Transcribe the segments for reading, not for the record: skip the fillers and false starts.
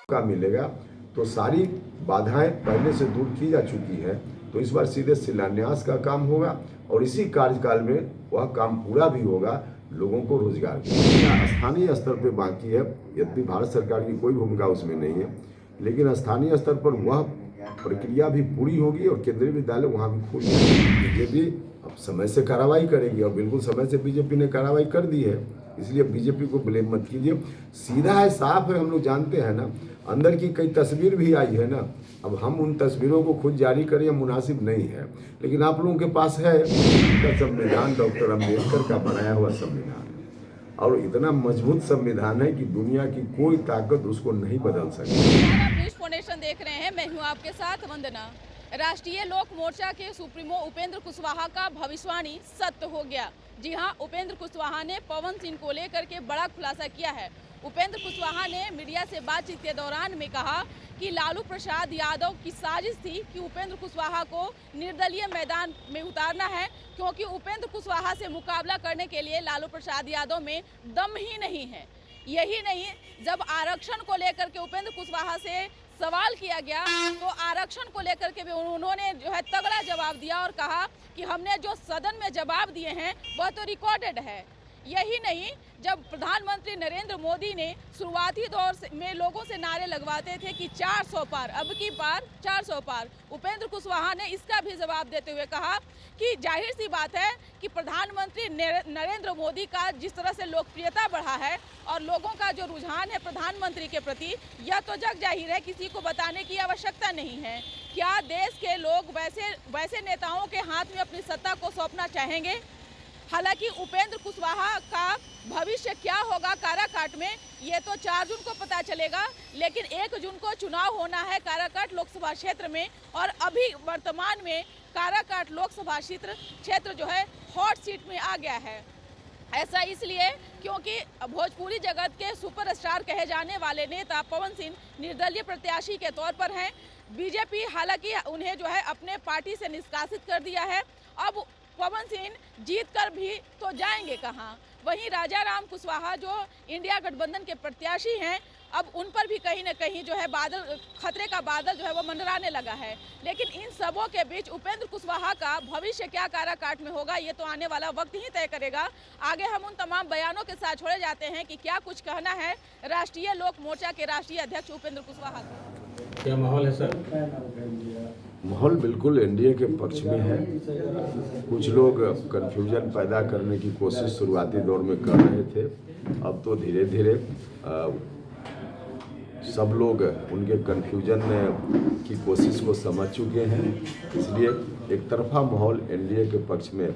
का मिलेगा तो सारी बाधाएं पहले से दूर की जा चुकी है। तो इस बार सीधे शिलान्यास का काम होगा और इसी कार्यकाल में वह काम पूरा भी होगा, लोगों को रोजगार स्थानीय स्तर पे बाकी है। यद्यपि भारत सरकार की कोई भूमिका उसमें नहीं है, लेकिन स्थानीय स्तर पर वह प्रक्रिया भी पूरी होगी और केंद्रीय विद्यालय वहाँ भी खुल जाएगा। बीजेपी अब समय से कार्रवाई करेगी और बिल्कुल समय से बीजेपी ने कार्रवाई कर दी है, इसलिए बीजेपी को ब्लेम मत कीजिए। सीधा है, साफ है, हम लोग जानते हैं ना। अंदर की कई तस्वीर भी आई है ना, अब हम उन तस्वीरों को खुद जारी करें मुनासिब नहीं है, लेकिन आप लोगों के पास है संविधान, डॉक्टर अम्बेडकर का बनाया हुआ संविधान, और इतना मजबूत संविधान है कि दुनिया की कोई ताकत उसको नहीं बदल सकती। न्यूज़ फाउंडेशन देख रहे हैं, मैं हूं आपके साथ वंदना। राष्ट्रीय लोक मोर्चा के सुप्रीमो उपेंद्र कुशवाहा का भविष्यवाणी सत्य हो गया। जी हां, उपेंद्र कुशवाहा ने पवन सिंह को लेकर के बड़ा खुलासा किया है। उपेंद्र कुशवाहा ने मीडिया से बातचीत के दौरान में कहा कि लालू प्रसाद यादव की साजिश थी कि उपेंद्र कुशवाहा को निर्दलीय मैदान में उतारना है, क्योंकि उपेंद्र कुशवाहा से मुकाबला करने के लिए लालू प्रसाद यादव में दम ही नहीं है। यही नहीं, जब आरक्षण को लेकर के उपेंद्र कुशवाहा से सवाल किया गया तो आरक्षण को लेकर के भी उन्होंने जो है तगड़ा जवाब दिया और कहा कि हमने जो सदन में जवाब दिए हैं वह तो रिकॉर्डेड है। यही नहीं, जब प्रधानमंत्री नरेंद्र मोदी ने शुरुआती दौर में लोगों से नारे लगवाते थे कि 400 पार, अब की पार 400 पार, उपेंद्र कुशवाहा ने इसका भी जवाब देते हुए कहा कि जाहिर सी बात है कि प्रधानमंत्री नरेंद्र मोदी का जिस तरह से लोकप्रियता बढ़ा है और लोगों का जो रुझान है प्रधानमंत्री के प्रति, यह तो जग जाहिर है, किसी को बताने की आवश्यकता नहीं है। क्या देश के लोग वैसे नेताओं के हाथ में अपनी सत्ता को सौंपना चाहेंगे? हालांकि उपेंद्र कुशवाहा का भविष्य क्या होगा काराकाट में, ये तो 4 जून को पता चलेगा, लेकिन 1 जून को चुनाव होना है काराकाट लोकसभा क्षेत्र में, और अभी वर्तमान में काराकाट लोकसभा क्षेत्र जो है हॉट सीट में आ गया है। ऐसा इसलिए क्योंकि भोजपुरी जगत के सुपरस्टार कहे जाने वाले नेता पवन सिंह निर्दलीय प्रत्याशी के तौर पर हैं। बीजेपी हालांकि उन्हें जो है अपने पार्टी से निष्कासित कर दिया है। अब पवन सिंह जीत कर भी तो जाएंगे कहां? वहीं राजा राम कुशवाहा जो इंडिया गठबंधन के प्रत्याशी हैं, अब उन पर भी कहीं न कहीं जो है खतरे का बादल जो है वो मंडराने लगा है। लेकिन इन सबों के बीच उपेंद्र कुशवाहा का भविष्य क्या काराकाट में होगा, ये तो आने वाला वक्त ही तय करेगा। आगे हम उन तमाम बयानों के साथ छोड़े जाते हैं कि क्या कुछ कहना है राष्ट्रीय लोक मोर्चा के राष्ट्रीय अध्यक्ष उपेंद्र कुशवाहा का। क्या माहौल है सर? माहौल बिल्कुल एनडीए के पक्ष में है। कुछ लोग कन्फ्यूजन पैदा करने की कोशिश शुरुआती दौर में कर रहे थे, अब तो धीरे धीरे सब लोग उनके कन्फ्यूजन की कोशिश को समझ चुके हैं। इसलिए एक तरफा माहौल एनडीए के पक्ष में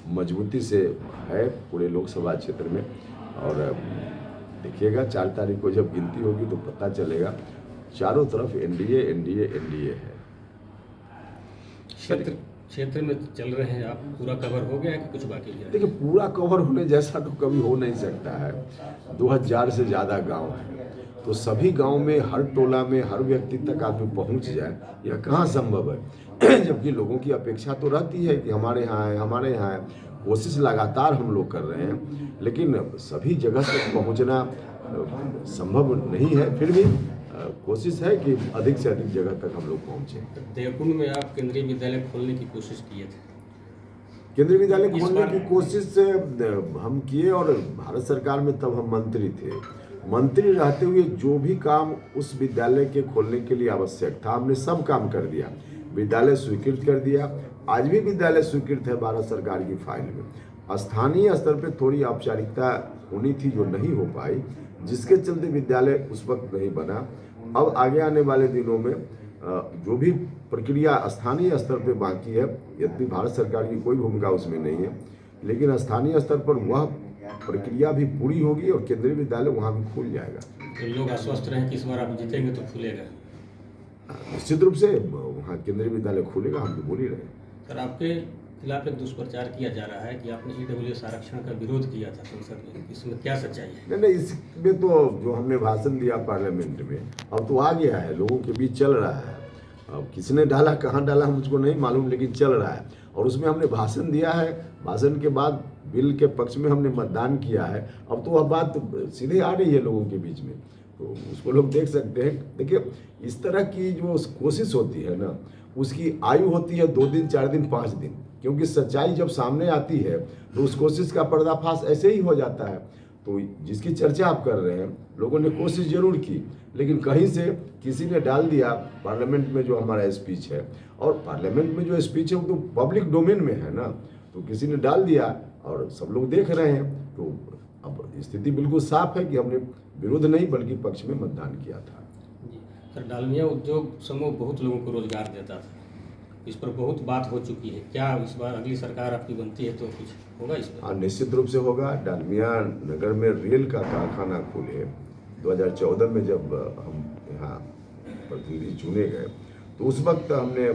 मजबूती से है पूरे लोकसभा क्षेत्र में। और देखिएगा 4 तारीख को जब गिनती होगी तो पता चलेगा, चारों तरफ एनडीए एनडीए एनडीए है। क्षेत्र में चल रहे हैं आप, पूरा कवर हो गया है कि कुछ बाकी है? देखिए, पूरा कवर होने जैसा तो कभी हो नहीं सकता है। 2000 से ज़्यादा गांव है, तो सभी गांव में, हर टोला में, हर व्यक्ति तक आदमी पहुंच जाए, यह कहाँ संभव है? जबकि लोगों की अपेक्षा तो रहती है कि हमारे यहाँ है, हमारे यहाँ है। कोशिश लगातार हम लोग कर रहे हैं, लेकिन सभी जगह तक पहुँचना संभव नहीं है। फिर भी कोशिश है कि अधिक से अधिक जगह तक हम लोग पहुँचे। देवकुंड में आप केंद्रीय विद्यालय खोलने की कोशिश किए थे? केंद्रीय विद्यालय खोलने की कोशिश हम किए, और भारत सरकार में तब हम मंत्री थे। मंत्री रहते हुए जो भी काम उस विद्यालय के खोलने के लिए आवश्यक था, हमने सब काम कर दिया। विद्यालय स्वीकृत कर दिया, आज भी विद्यालय स्वीकृत है भारत सरकार की फाइल में। स्थानीय स्तर पर थोड़ी औपचारिकता होनी थी जो नहीं हो पाई, जिसके चलते विद्यालय उस वक्त नहीं बना। अब आगे आने वाले दिनों में जो भी प्रक्रिया स्थानीय स्तर पर बाकी है, यद्यपि भारत सरकार की कोई भूमिका उसमें नहीं है, लेकिन स्थानीय स्तर पर वह प्रक्रिया भी पूरी होगी और केंद्रीय विद्यालय वहाँ भी खुल जाएगा। तो लोग आश्वस्त रहें कि इस बार आप जीतेंगे तो खुलेगा? निश्चित रूप से वहाँ केंद्रीय विद्यालय खुलेगा, हम तो बोल ही रहे हैं। सर, आपके खिलाफ एक दुष्प्रचार किया जा रहा है कि आपने ईडब्ल्यूएस आरक्षण का विरोध किया था संसद में, इसमें क्या सच्चाई है? नहीं, इसमें तो जो हमने भाषण दिया पार्लियामेंट में, अब तो आ गया है, लोगों के बीच चल रहा है। अब किसने डाला, कहाँ डाला मुझको नहीं मालूम, लेकिन चल रहा है। और उसमें हमने भाषण दिया है, भाषण के बाद बिल के पक्ष में हमने मतदान किया है, अब तो वह बात सीधे आ रही है लोगों के बीच में, तो उसको लोग देख सकते हैं। देखिए, इस तरह की जो कोशिश होती है ना, उसकी आयु होती है 2 दिन, 4 दिन, 5 दिन, क्योंकि सच्चाई जब सामने आती है तो उस कोशिश का पर्दाफाश ऐसे ही हो जाता है। तो जिसकी चर्चा आप कर रहे हैं, लोगों ने कोशिश जरूर की, लेकिन कहीं से किसी ने डाल दिया पार्लियामेंट में जो हमारा स्पीच है, और पार्लियामेंट में जो स्पीच है वो तो पब्लिक डोमेन में है ना, तो किसी ने डाल दिया और सब लोग देख रहे हैं। तो अब स्थिति बिल्कुल साफ है कि हमने विरोध नहीं बल्कि पक्ष में मतदान किया था। जी सर, डालमिया उद्योग समूह बहुत लोगों को रोजगार देता था, इस पर बहुत बात हो चुकी है, क्या इस बार अगली सरकार आपकी बनती है तो कुछ होगा इस पर? हाँ, निश्चित रूप से होगा। डालमिया नगर में रेल का कारखाना खोले 2014 में, जब हम यहाँ प्रतिनिधि चुने गए तो उस वक्त हमने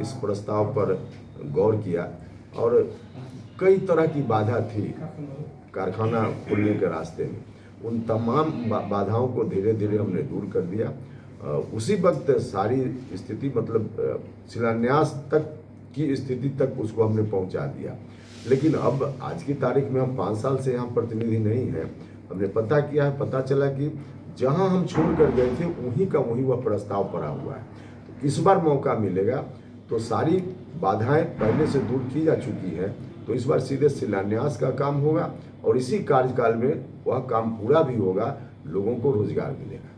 इस प्रस्ताव पर गौर किया, और कई तरह की बाधा थी कारखाना खोलने के रास्ते में। उन तमाम बाधाओं को धीरे धीरे हमने दूर कर दिया। उसी वक्त सारी स्थिति, मतलब शिलान्यास तक की स्थिति तक उसको हमने पहुंचा दिया। लेकिन अब आज की तारीख में हम 5 साल से यहाँ प्रतिनिधि नहीं हैं, हमने पता किया है, पता चला कि जहाँ हम छोड़ कर गए थे वहीं का वहीं वह प्रस्ताव पड़ा हुआ है। तो इस बार मौका मिलेगा तो सारी बाधाएं पहले से दूर की जा चुकी है, तो इस बार सीधे शिलान्यास का काम होगा, और इसी कार्यकाल में वह काम पूरा भी होगा, लोगों को रोजगार मिलेगा।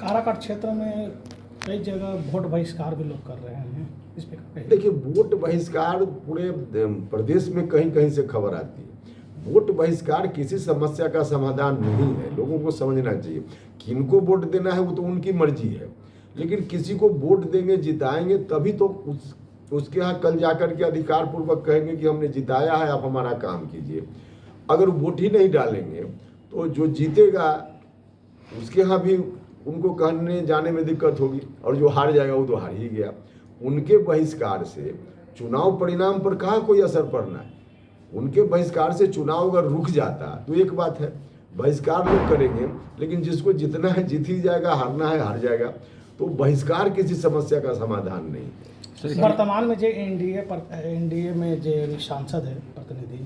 काराकाट क्षेत्र में कई जगह वोट बहिष्कार भी लोग कर रहे हैं, इस पे देखिए, वोट बहिष्कार पूरे प्रदेश में कहीं कहीं से खबर आती है। वोट बहिष्कार किसी समस्या का समाधान नहीं है, लोगों को समझना चाहिए। किनको वोट देना है वो तो उनकी मर्जी है, लेकिन किसी को वोट देंगे, जिताएंगे, तभी तो उसके यहाँ कल जाकर के अधिकार पूर्वक कहेंगे कि हमने जिताया है, आप हमारा काम कीजिए। अगर वोट ही नहीं डालेंगे तो जो जीतेगा उसके यहाँ भी उनको कहने जाने में दिक्कत होगी, और जो हार जाएगा वो तो हार ही गया। उनके बहिष्कार से चुनाव परिणाम पर कहाँ कोई असर पड़ना है। उनके बहिष्कार से चुनाव अगर रुक जाता तो एक बात है, बहिष्कार लोग करेंगे, लेकिन जिसको जितना है जीत ही जाएगा, हारना है हार जाएगा। तो बहिष्कार किसी समस्या का समाधान नहीं है। वर्तमान में जो एनडीए में जो सांसद है प्रतिनिधि,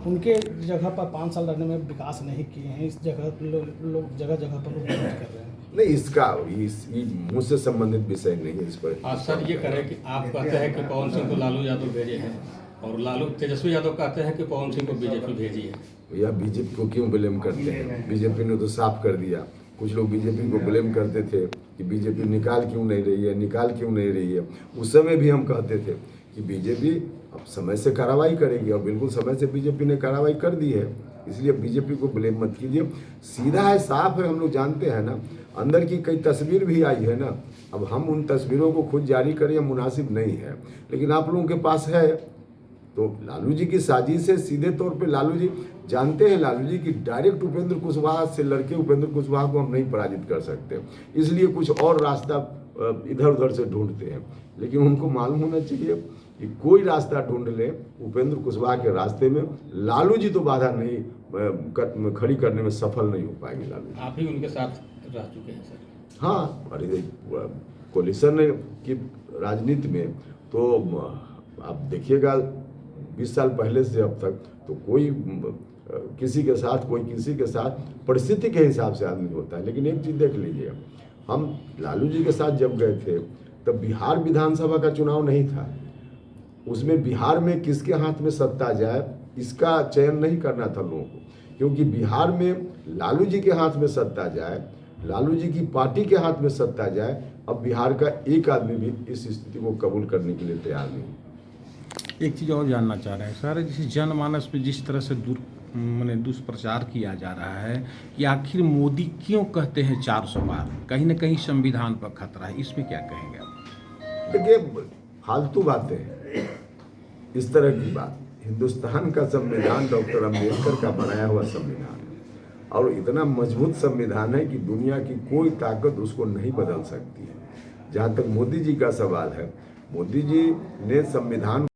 उनके जगह पर 5 साल रहने में विकास नहीं किए हैं, इस जगह लोग जगह जगह पर विरोध कर रहे हैं। नहीं, इसका मुझसे संबंधित विषय नहीं है इस पर। सर, ये करें कि आप कहते हैं कि पवन सिंह को लालू यादव भेजे हैं, और तेजस्वी यादव कहते हैं कि पवन सिंह को बीजेपी भेजी है। भैया, बीजेपी को क्यों ब्लेम करते हैं? बीजेपी ने तो साफ कर दिया। कुछ लोग बीजेपी को ब्लेम करते थे कि बीजेपी निकाल क्यों नहीं रही है। उस समय भी हम कहते थे कि बीजेपी अब समय से कार्रवाई करेगी, और बिल्कुल समय से बीजेपी ने कार्रवाई कर दी है। इसलिए बीजेपी को ब्लेम मत कीजिए। सीधा है, साफ है, हम लोग जानते हैं ना। अंदर की कई तस्वीर भी आई है ना, अब हम उन तस्वीरों को खुद जारी करें मुनासिब नहीं है, लेकिन आप लोगों के पास है। तो लालू जी की साजिश है, सीधे तौर पे लालू जी जानते हैं, लालू जी की डायरेक्ट उपेंद्र कुशवाहा से लड़के उपेंद्र कुशवाहा को हम नहीं पराजित कर सकते, इसलिए कुछ और रास्ता इधर उधर से ढूंढते हैं। लेकिन उनको मालूम होना चाहिए कि कोई रास्ता ढूंढ ले, उपेंद्र कुशवाहा के रास्ते में लालू जी तो बाधा नहीं खड़ी करने में सफल नहीं हो पाएंगे लालू जी। आप ही उनके साथ रह चुके हैं सर। हाँ, अरे कोलिशन की राजनीति में तो आप देखिएगा 20 साल पहले से अब तक तो कोई किसी के साथ परिस्थिति के हिसाब से आदमी होता है। लेकिन एक चीज़ देख लीजिए, हम लालू जी के साथ जब गए थे तब बिहार विधानसभा का चुनाव नहीं था। उसमें बिहार में किसके हाथ में सत्ता जाए इसका चयन नहीं करना था लोगों को, क्योंकि बिहार में लालू जी के हाथ में सत्ता जाए, लालू जी की पार्टी के हाथ में सत्ता जाए। अब बिहार का एक आदमी भी इस स्थिति को कबूल करने के लिए तैयार नहीं। एक चीज़ और जानना चाह रहे हैं सर, जिस जनमानस में जिस तरह से दुष्प्रचार किया जा रहा है कि आखिर मोदी क्यों कहते हैं 400 बार, कहीं ना कहीं संविधान पर खतरा है, इसमें क्या कहेंगे आप? देखिए, फालतू बातें हैं इस तरह की बात। हिंदुस्तान का संविधान डॉक्टर अम्बेडकर का बनाया हुआ संविधान है, और इतना मजबूत संविधान है कि दुनिया की कोई ताकत उसको नहीं बदल सकती है। जहाँ तक मोदी जी का सवाल है, मोदी जी ने संविधान